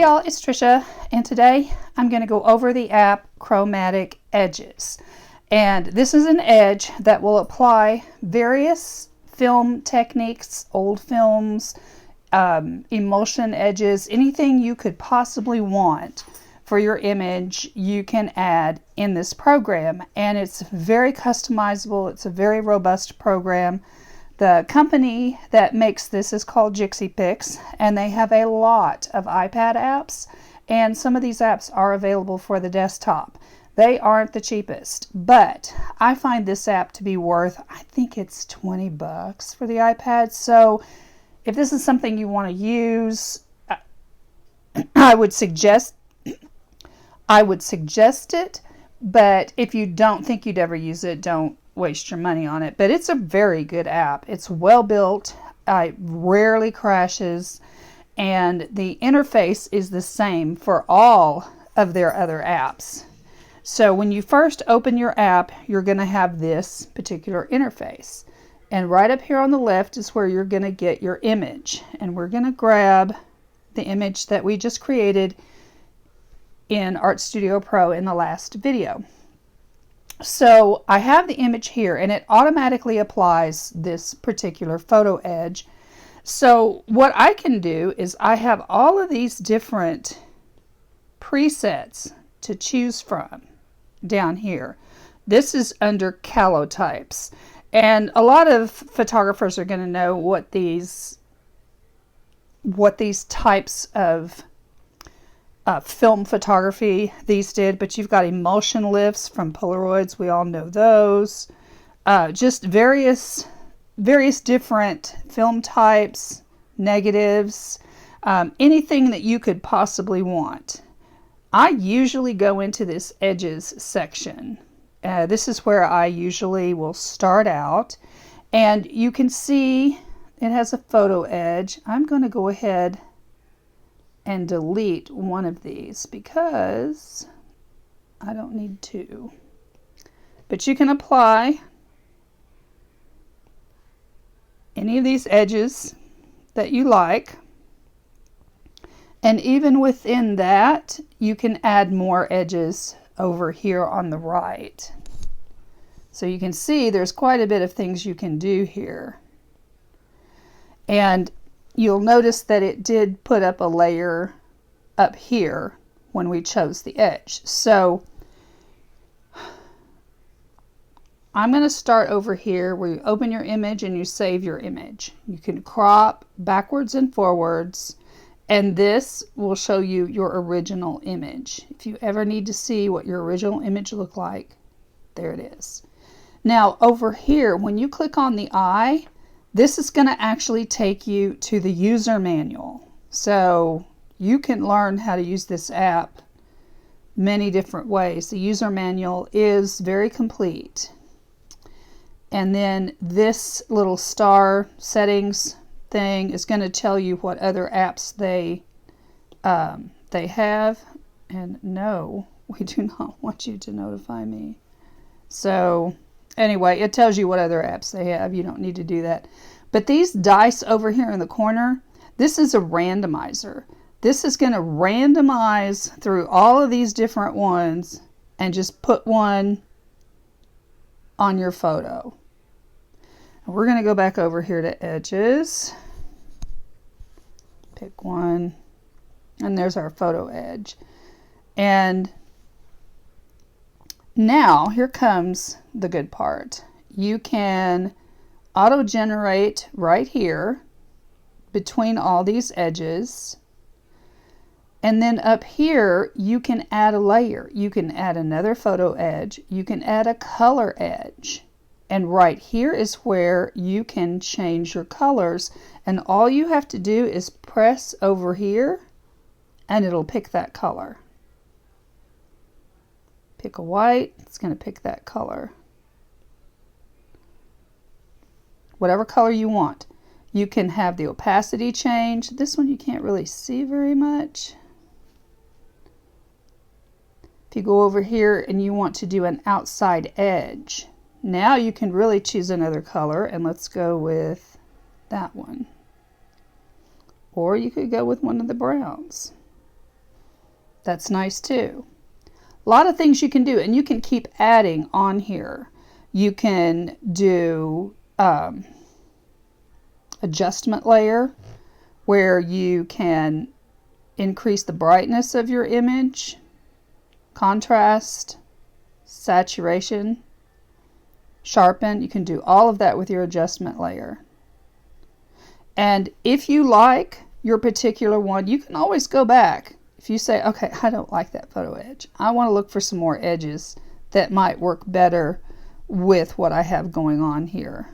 y'all, it's Trisha, and today I'm going to go over the app Chromatic Edges. And this is an edge that will apply various film techniques, old films, emulsion edges, anything you could possibly want for your image you can add in this program. And it's very customizable. It's a very robust program. The company that makes this is called JixiePix, and they have a lot of iPad apps, and some of these apps are available for the desktop. They aren't the cheapest, but I find this app to be worth, I think it's 20 bucks for the iPad. So if this is something you want to use, I would suggest it, but if you don't think you'd ever use it, don't waste your money on it. But it's a very good app. It's well built. It rarely crashes, and the interface is the same for all of their other apps. So when you first open your app, you're going to have this particular interface, and right up here on the left is where you're going to get your image, and we're going to grab the image that we just created in Art Studio Pro in the last video. So I have the image here, and it automatically applies this particular photo edge. So what I can do is I have all of these different presets to choose from down here. This is under calotypes, and a lot of photographers are going to know what these types of film photography these did, but you've got emulsion lifts from Polaroids. We all know those. Just various different film types, negatives, anything that you could possibly want. I usually go into this edges section. This is where I usually will start out, and you can see it has a photo edge. I'm going to go ahead and delete one of these because I don't need two. But you can apply any of these edges that you like, and even within that you can add more edges over here on the right. So you can see there's quite a bit of things you can do here, and you'll notice that it did put up a layer up here when we chose the edge. So I'm going to start over here where you open your image and you save your image. You can crop backwards and forwards, and this will show you your original image. If you ever need to see what your original image looked like, there it is. Now over here, when you click on the eye, this is going to actually take you to the user manual. So you can learn how to use this app many different ways. The user manual is very complete. And then this little star settings thing is going to tell you what other apps they have. And no, we do not want you to notify me. So anyway, it tells you what other apps they have. You don't need to do that. But these dice over here in the corner, this is a randomizer. This is going to randomize through all of these different ones and just put one on your photo. And we're going to go back over here to edges. Pick one. And there's our photo edge. And now here comes the good part. You can auto-generate right here between all these edges, and then up here you can add a layer. You can add another photo edge, you can add a color edge, and right here is where you can change your colors, and all you have to do is press over here and it'll pick that color. Pick a white, it's going to pick that color. Whatever color you want. You can have the opacity change. This one you can't really see very much. If you go over here and you want to do an outside edge, now you can really choose another color, and let's go with that one. Or you could go with one of the browns. That's nice too. A lot of things you can do, and you can keep adding on here. You can do adjustment layer, where you can increase the brightness of your image, contrast, saturation, sharpen. You can do all of that with your adjustment layer. And if you like your particular one, you can always go back. If you say, okay, I don't like that photo edge, I want to look for some more edges that might work better with what I have going on here.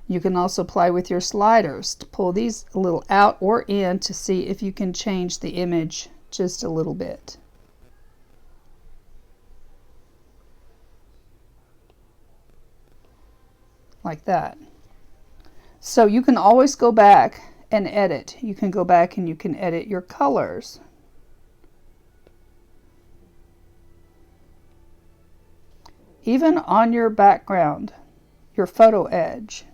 You can also play with your sliders to pull these a little out or in to see if you can change the image just a little bit. Like that. So you can always go back and edit. You can go back and you can edit your colors. Even on your background, your photo edge.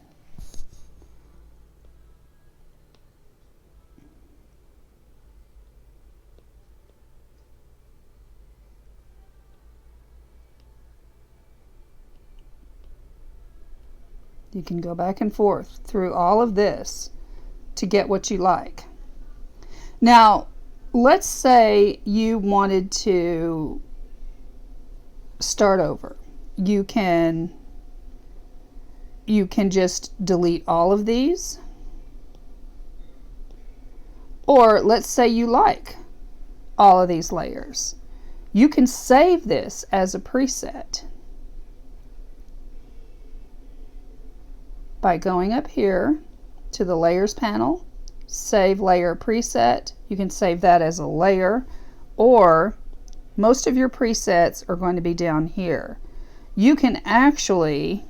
You can go back and forth through all of this to get what you like. Now, let's say you wanted to start over. You can just delete all of these. Or let's say you like all of these layers. You can save this as a preset by going up here to the layers panel, save layer preset. You can save that as a layer, or most of your presets are going to be down here. You can actually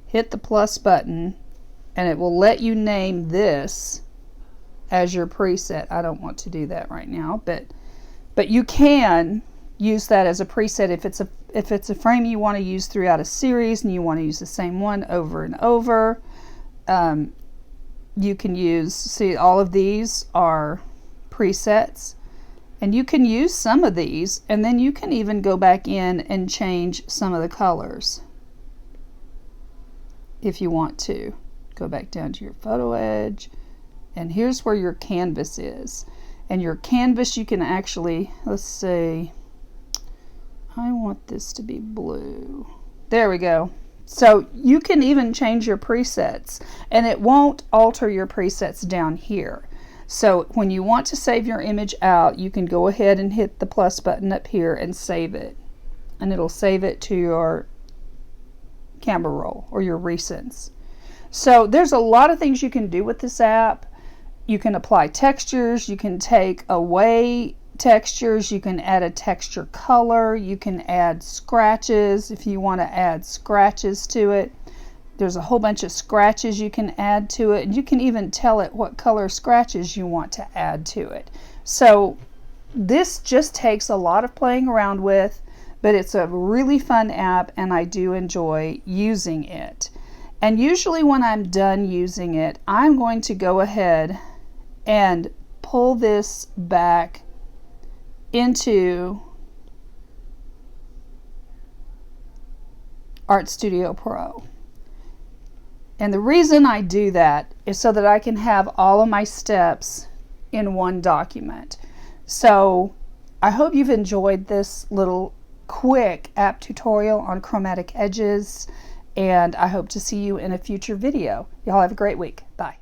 hit the plus button and it will let you name this as your preset. I don't want to do that right now, but you can use that as a preset if it's a frame you want to use throughout a series and you want to use the same one over and over. You can use, see, all of these are presets, and you can use some of these, and then you can even go back in and change some of the colors if you want to. Go back down to your photo edge, and here's where your canvas is. And your canvas, you can actually, let's say, I want this to be blue. There we go. So you can even change your presets, and it won't alter your presets down here. So when you want to save your image out, you can go ahead and hit the plus button up here and save it. And it'll save it to your camera roll or your recents. So there's a lot of things you can do with this app. You can apply textures, you can take away textures, you can add a texture color, you can add scratches if you want to add scratches to it. There's a whole bunch of scratches you can add to it, and you can even tell it what color scratches you want to add to it. So this just takes a lot of playing around with, but it's a really fun app and I do enjoy using it. And usually when I'm done using it, I'm going to go ahead and pull this back into Art Studio Pro. And the reason I do that is so that I can have all of my steps in one document. So I hope you've enjoyed this little quick app tutorial on Chromatic Edges, and I hope to see you in a future video. Y'all have a great week. Bye.